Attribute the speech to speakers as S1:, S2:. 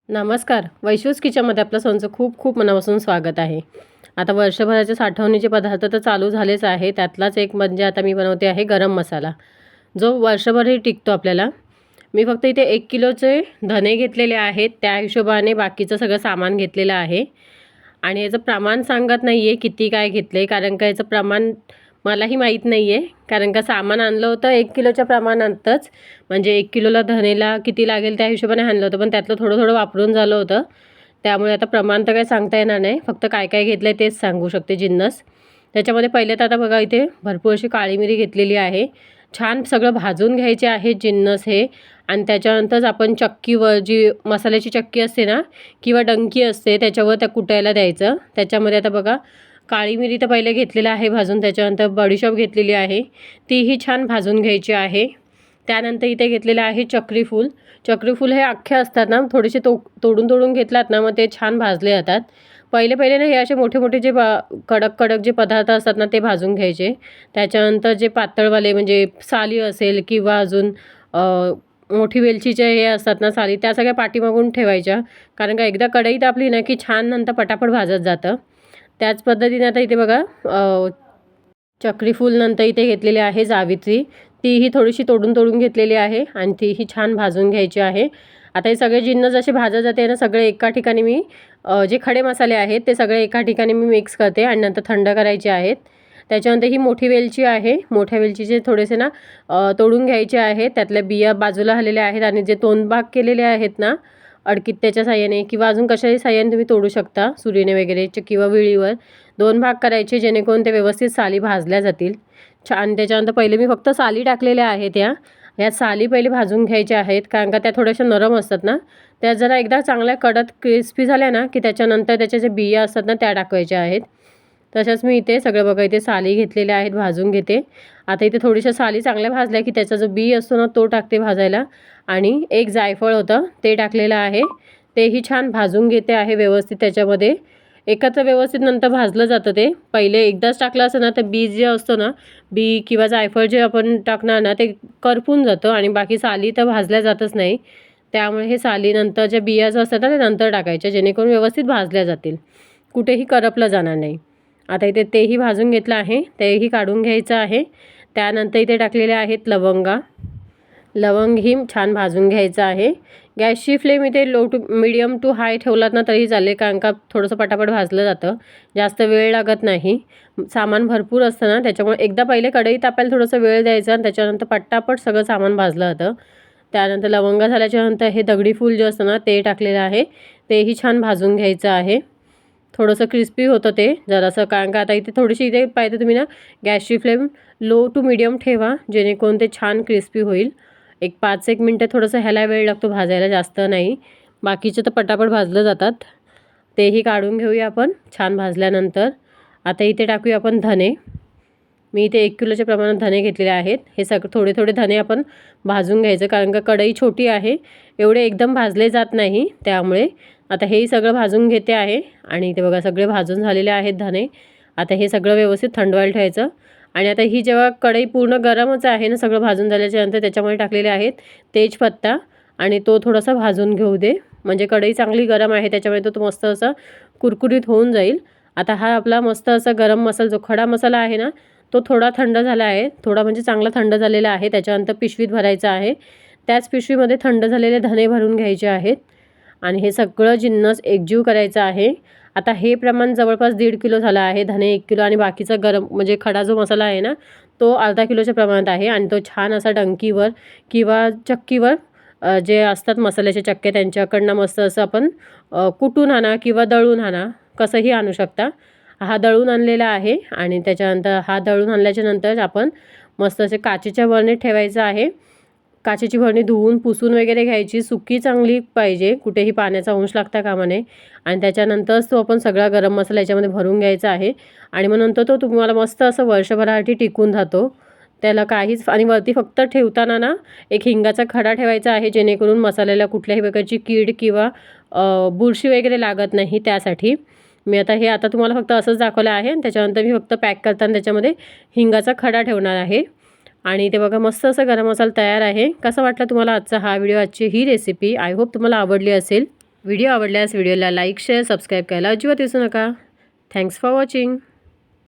S1: नमस्कार. वैशूज किचनमध्ये आपलं सर्वांचं खूप खूप मनापासून स्वागत आहे. आता वर्षभराचे साठवणीचे पदार्थ तर चालू झालेच आहे. त्यातलाच एक म्हणजे आता मी बनवते आहे गरम मसाला, जो वर्षभरही टिकतो आपल्याला. मी फक्त इथे 1 किलोचे धने घेतलेले आहेत. त्या हिशोबाने बाकीचं सगळं सामान घेतलेलं आहे. आणि याचं प्रमाण सांगत नाही आहे किती काय घेतलं आहे, कारण का याचं प्रमाण मलाही माहीत नाही आहे. कारण का सामान आणलं होतं 1 किलोच्या प्रमाणातच, म्हणजे 1 किलोला धनेला किती लागेल त्या हिशोबाने आणलं होतं, पण त्यातलं थोडं थोडं वापरून झालं होतं. त्यामुळे आता प्रमाण तर काही सांगता येणार नाही. फक्त काय काय घेतलं आहे तेच सांगू शकते जिन्नस. त्याच्यामध्ये पहिले तर आता बघा इथे भरपूर अशी काळी मिरी घेतलेली आहे. छान सगळं भाजून घ्यायचे आहे जिन्नस हे. आणि त्याच्यानंतरच आपण चक्कीवर जी मसाल्याची चक्की असते ना, किंवा डंकी असते त्याच्यावर त्या कुटायला द्यायचं. त्याच्यामध्ये आता बघा काळी मिरी तर पहिले घेतलेलं आहे भाजून, त्याच्यानंतर बडीशोप घेतलेली आहे, तीही छान भाजून घ्यायची आहे. त्यानंतर इथे घेतलेलं आहे चक्रीफूल. चक्रीफूल हे अख्खे असतात ना, थोडेसे तोडून तोडून घेतलात ना, मग ते छान भाजले जातात. पहिले पहिले ना हे असे मोठे मोठे जे कडक कडक जे पदार्थ असतात ना ते भाजून घ्यायचे. त्याच्यानंतर जे पातळवाले म्हणजे साली असेल किंवा अजून मोठी वेलचीचे हे असतात ना साली, त्या सगळ्या पाठीमागून ठेवायच्या. कारण का एकदा कढईत आपली ना की छान नंतर पटापट भाजत जातं. त्याच पद्धतीने आता इथे बघा चक्रीफूल नंतर इथे घेतलेली आहे जावित्री. तीही थोडीशी तोडून तोडून घेतलेली आहे आणि तीही छान भाजून घ्यायची आहे. आता हे सगळे जिन्नस असे भाजत जाते ना, सगळे एका ठिकाणी मी जे खडे मसाले आहेत ते सगळे एका ठिकाणी मी मिक्स करते आणि नंतर थंड करायचे आहेत. त्याच्यानंतर ही मोठी वेलची आहे. मोठ्या वेलचीचे थोडेसे ना तोडून घ्यायचे आहेत. त्यातल्या बिया बाजूला हलेल्या आहेत आणि जे 2 भाग केलेले आहेत ना अडकित्त्याच्या साहाय्याने किंवा अजून कशाही साहाय्याने तुम्ही तोडू शकता, सुरीने वगैरे किंवा विळीवर 2 भाग करायचे, जेणेकरून ते व्यवस्थित साली भाजल्या जातील छान. त्याच्यानंतर पहिले मी फक्त साली टाकलेल्या आहेत. ह्या साली पहिले भाजून घ्यायच्या आहेत, कारण का त्या थोड्याशा नरम असतात ना. त्या जरा एकदा चांगल्या कडक क्रिस्पी झाल्या ना की त्याच्यानंतर त्याच्या जे बिया असतात ना त्या टाकायच्या आहेत. तशाच मी इथे सगळं बघा इथे साली घेतलेल्या आहेत, भाजून घेते. आता इथे थोड्याशा साली चांगल्या भाजल्या की त्याचा जो बी असतो ना तो टाकते भाजायला. आणि एक जायफळ होतं ते टाकलेलं आहे, तेही छान भाजून घेते आहे व्यवस्थित. त्याच्यामध्ये एकत्र व्यवस्थित नंतर भाजलं जातं ते. पहिले एकदाच टाकलं असं ना तर बी जे असतो ना, बी किंवा जायफळ जे आपण टाकणार ना ते करपून जातं आणि बाकी साली तर भाजल्या जातच नाही. त्यामुळे हे सालीनंतर ज्या बिया ज्या असतात ना ते नंतर टाकायच्या, जेणेकरून व्यवस्थित भाजल्या जातील, कुठेही करपलं जाणार नाही. आता इथे तेही भाजून घेतलं आहे, तेही काढून घ्यायचं आहे. त्यानंतर इथे टाकलेले आहेत लवंगा. लवंग ही छान भाजून घ्यायचं आहे. गॅसची फ्लेम इथे लो टू मीडियम टू हाय ठेवलात ना तरी चालेल, कारण का थोडंसं पटापट भाजलं जातं, जास्त वेळ लागत नाही. सामान भरपूर असतं ना त्याच्यामुळे एकदा पहिले कढई तापायला थोडंसं वेळ द्यायचा आणि त्याच्यानंतर पटापट सगळं सामान भाजलं जातं. त्यानंतर लवंगा झाल्याच्यानंतर हे दगडी फूल जे असतं ना ते टाकलेलं आहे, तेही छान भाजून घ्यायचं आहे. थोडंसं क्रिस्पी होतं ते जरासं, कारण का आता इथे थोडीशी इथे पाहिजे तुम्ही ना गॅसची फ्लेम लो टू मीडियम ठेवा, जेणेकरून ते छान क्रिस्पी होईल. एक 5-1 मिनटं थोडंसं ह्याला वेळ लागतो भाजायला, जास्त नाही. बाकीचे तर पटापट भाजलं जातात. तेही काढून घेऊया आपण छान भाजल्यानंतर. आता इथे टाकूया आपण धने. मी इथे 1 किलोच्या प्रमाणात धने घेतलेले आहेत. हे थोडे थोडे धने आपण भाजून घ्यायचं, कारण का कढई छोटी आहे, एवढे एकदम भाजले जात नाही. त्यामुळे आता हेही सगळं भाजून घेते आहे. आणि इथे बघा सगळे भाजून झालेले आहेत धने. आता हे सगळं व्यवस्थित थंड व्हायला ठेवायचं. आणि आता ही जेव्हा कढई पूर्ण गरमच आहे ना, सगळं भाजून झाल्याच्यानंतर त्याच्यामध्ये टाकलेले आहेत तेजपत्ता आणि तो थोडासा भाजून घेऊ दे, म्हणजे कढई चांगली गरम आहे त्याच्यामुळे तो मस्त असं कुरकुरीत होऊन जाईल. आता हा आपला मस्त असा गरम मसाला जो खडा मसाला आहे ना तो थोडा थंड झाला आहे, थोडा म्हणजे चांगला थंड झालेला आहे. त्याच्यानंतर पिशवीत भरायचा आहे. त्याच पिशवीमध्ये थंड झालेले धने भरून घ्यायचे आहेत आणि हे सगळं जिन्नस एकजीव करायचं आहे. आता हे प्रमाण जवळपास 1.5 किलो झालं आहे. धने 1 किलो आणि बाकीचा गरम म्हणजे खडा जो मसाला आहे ना तो अर्धा किलोच्या प्रमाणात आहे. आणि तो छान असा डंकीवर किंवा चक्कीवर जे असतात मसाल्याच्या चक्के त्यांच्याकडनं मस्त असं आपण कुटून आणा किंवा दळून आणा, कसंही आणू शकता. हा दळून आणलेला आहे. आणि त्याच्यानंतर हा दळून आणल्याच्यानंतर आपण मस्त असे काचेच्या बरणीत ठेवायचं आहे. काचेची बरणी धुवून पुसून वगैरे घ्यायची, सुकी चांगली पाहिजे, कुठेही पाण्याचा अंश लागता कामा नये. आणि त्याच्यानंतरच तो आपण सगळा गरम मसाला याच्यामध्ये भरून घ्यायचा आहे. आणि मग नंतर तो तुम्हाला मस्त असं वर्षभरासाठी टिकून राहतो, त्याला काहीच. आणि वरती फक्त ठेवताना ना एक हिंगाचा खडा ठेवायचा आहे, जेणेकरून मसाल्याला कुठल्याही प्रकारची कीड किंवा बुरशी वगैरे लागत नाही. त्यासाठी मी आता तुम्हाला फक्त असंच दाखवलं आहे. आणि त्याच्यानंतर मी फक्त पॅक करताना त्याच्यामध्ये हिंगाचा खडा ठेवणार आहे. आणि ते बघा मस्त असं गरम मसाला तयार आहे. कसा वाटला तुम्हाला आजचा हा व्हिडिओ, आजची ही रेसिपी? आय होप तुम्हाला आवडली असेल. व्हिडिओ आवडल्यास व्हिडिओला लाईक शेअर सबस्क्राईब करायला अजिबात विसरू नका. Thanks for watching.